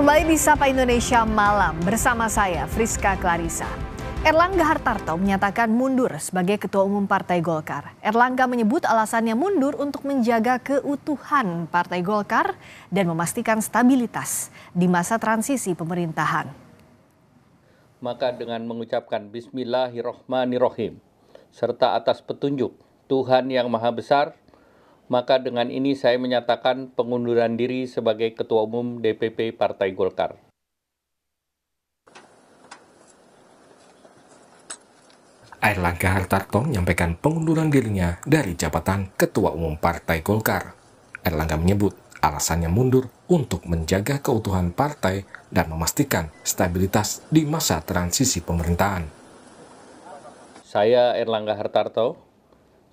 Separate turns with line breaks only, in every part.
Kembali di Sapa Indonesia Malam bersama saya Friska Clarissa. Erlangga Hartarto menyatakan mundur sebagai Ketua Umum Partai Golkar. Erlangga menyebut alasannya mundur untuk menjaga keutuhan Partai Golkar dan memastikan stabilitas di masa transisi pemerintahan.
Maka dengan mengucapkan Bismillahirrohmanirrohim serta atas petunjuk Tuhan Yang Maha Besar, maka dengan ini saya menyatakan pengunduran diri sebagai Ketua Umum DPP Partai Golkar.
Erlangga Hartarto menyampaikan pengunduran dirinya dari jabatan Ketua Umum Partai Golkar. Erlangga menyebut alasannya mundur untuk menjaga keutuhan partai dan memastikan stabilitas di masa transisi pemerintahan.
Saya Erlangga Hartarto,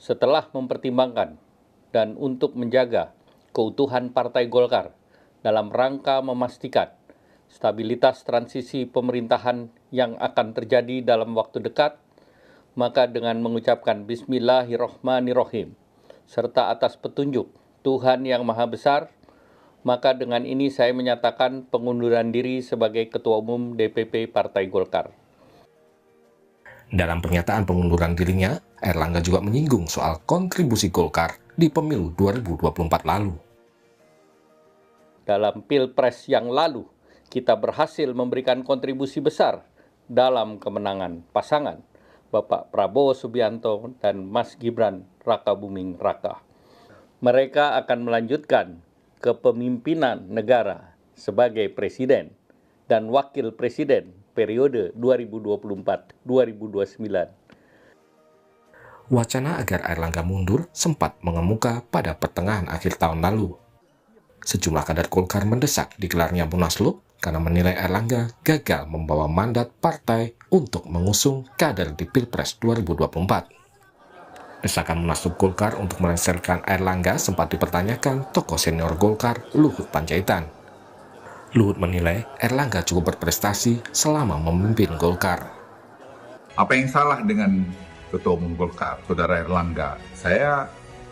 setelah mempertimbangkan dan untuk menjaga keutuhan Partai Golkar dalam rangka memastikan stabilitas transisi pemerintahan yang akan terjadi dalam waktu dekat, maka dengan mengucapkan Bismillahirrohmanirrohim serta atas petunjuk Tuhan Yang Maha Besar, maka dengan ini saya menyatakan pengunduran diri sebagai Ketua Umum DPP Partai Golkar.
Dalam pernyataan pengunduran dirinya, Erlangga juga menyinggung soal kontribusi Golkar di pemilu 2024 lalu.
Dalam Pilpres yang lalu, kita berhasil memberikan kontribusi besar dalam kemenangan pasangan Bapak Prabowo Subianto dan Mas Gibran Rakabuming Raka. Mereka akan melanjutkan kepemimpinan negara sebagai presiden dan wakil presiden periode 2024-2029.
Wacana agar Erlangga mundur sempat mengemuka pada pertengahan akhir tahun lalu. Sejumlah kader Golkar mendesak digelarnya Munaslup karena menilai Erlangga gagal membawa mandat partai untuk mengusung kader di Pilpres 2024. Desakan Munaslup Golkar untuk melengsarkan Erlangga sempat dipertanyakan tokoh senior Golkar Luhut Panjaitan. Luhut menilai Erlangga cukup berprestasi selama memimpin Golkar.
Apa yang salah dengan Ketua Umum Golkar, Saudara Erlangga? Saya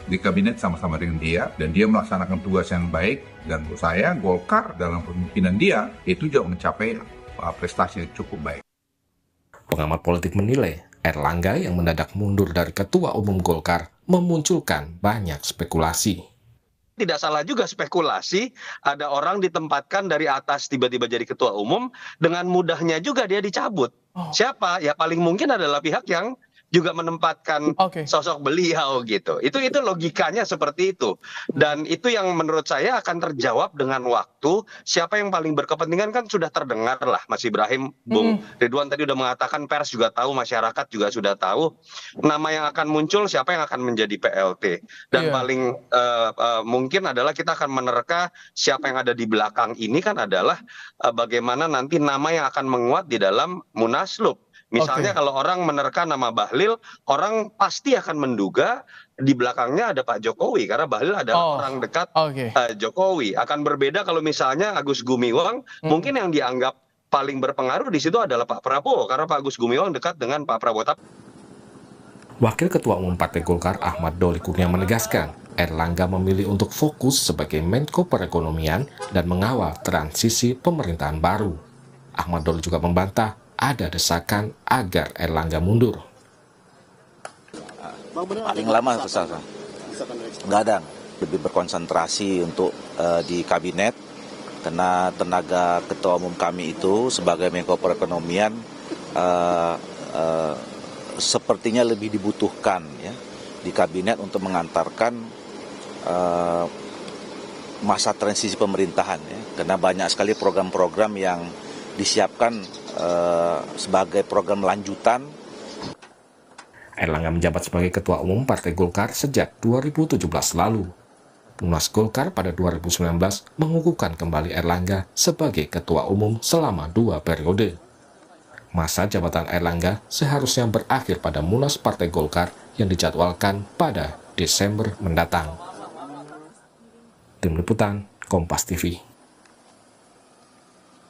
di kabinet sama-sama dengan dia, dan dia melaksanakan tugas yang baik, dan menurut saya Golkar dalam pemimpinan dia itu juga mencapai prestasi yang cukup baik.
Pengamat politik menilai Erlangga yang mendadak mundur dari Ketua Umum Golkar memunculkan banyak spekulasi.
Tidak salah juga spekulasi, ada orang ditempatkan dari atas tiba-tiba jadi ketua umum, dengan mudahnya juga dia dicabut. Siapa? Ya paling mungkin adalah pihak yang juga menempatkan sosok beliau gitu. Itu logikanya seperti itu. Dan itu yang menurut saya akan terjawab dengan waktu. Siapa yang paling berkepentingan kan sudah terdengar lah, Mas Ibrahim, Bung Ridwan tadi udah mengatakan, pers juga tahu, masyarakat juga sudah tahu. Nama yang akan muncul, siapa yang akan menjadi PLT. Dan paling mungkin adalah kita akan menerka siapa yang ada di belakang ini kan adalah bagaimana nanti nama yang akan menguat di dalam Munaslup. Misalnya kalau orang menerka nama Bahlil, orang pasti akan menduga di belakangnya ada Pak Jokowi, karena Bahlil adalah orang dekat Jokowi. Akan berbeda kalau misalnya Agus Gumiwang, mungkin yang dianggap paling berpengaruh di situ adalah Pak Prabowo, karena Pak Agus Gumiwang dekat dengan Pak Prabowo.
Wakil Ketua Umum Partai Golkar Ahmad Doli Kurnia menegaskan, Erlangga memilih untuk fokus sebagai Menko Perekonomian dan mengawal transisi pemerintahan baru. Ahmad Doli juga membantah ada desakan agar Erlangga mundur.
Paling lama kesana, gadang lebih berkonsentrasi untuk di kabinet, karena tenaga ketua umum kami itu sebagai Menko Perekonomian sepertinya lebih dibutuhkan ya di kabinet untuk mengantarkan masa transisi pemerintahan ya, karena banyak sekali program-program yang disiapkan sebagai program lanjutan.
Erlangga menjabat sebagai Ketua Umum Partai Golkar sejak 2017 lalu. Munas Golkar pada 2019 mengukuhkan kembali Erlangga sebagai Ketua Umum selama 2 periode. Masa jabatan Erlangga seharusnya berakhir pada Munas Partai Golkar yang dijadwalkan pada Desember mendatang. Tim Liputan, Kompas TV.